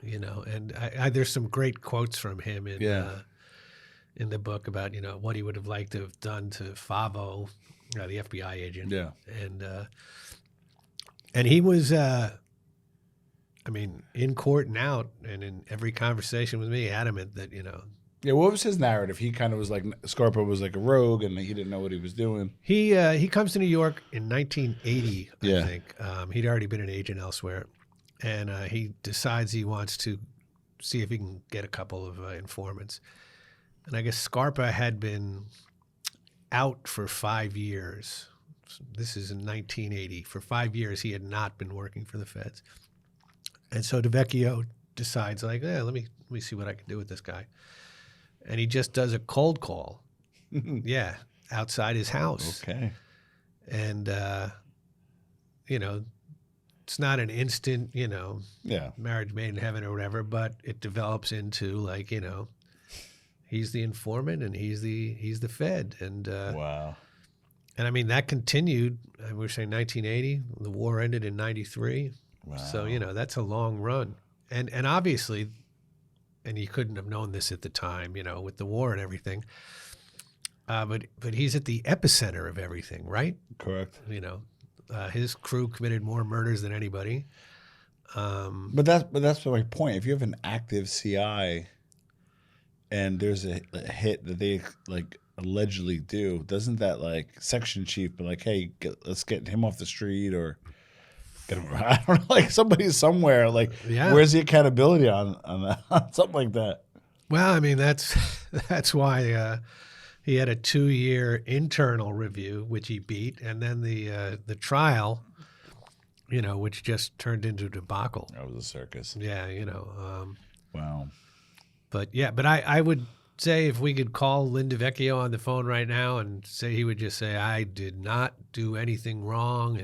you know, and there's some great quotes from him in the book about, you know, what he would have liked to have done to Favo, the FBI agent. Yeah. And he was, I mean, in court and out, and in every conversation with me, adamant that, you know. Yeah, what was his narrative? He kind of was like, Scarpa was like a rogue and he didn't know what he was doing. He comes to New York in 1980, Yeah. I think. He'd already been an agent elsewhere. And he decides he wants to see if he can get a couple of informants. And I guess Scarpa had been out for 5 years. This is in 1980. For 5 years, he had not been working for the feds. And so DeVecchio decides, like, let me see what I can do with this guy. And he just does a cold call. Yeah, outside his house. Okay. And, you know, it's not an instant, you know, marriage made in heaven or whatever, but it develops into, like, you know, he's the informant and he's the Fed. And wow. And I mean, that continued. We were saying 1980. The war ended in 93. Wow. So, you know, that's a long run. And obviously, and you couldn't have known this at the time, you know, with the war and everything. But he's at the epicenter of everything, right? Correct. You know, his crew committed more murders than anybody. But that's my point. If you have an active CI and there's a hit that they like allegedly do, doesn't that like section chief be like, hey, let's get him off the street or get him, I don't know, like somebody somewhere, like where's the accountability on that, something like that? Well, I mean, that's why he had a 2-year internal review, which he beat, and then the trial, you know, which just turned into a debacle. That was a circus. Yeah, you know. Wow. But I would say if we could call Lynn DeVecchio on the phone right now and say, he would just say, I did not do anything wrong.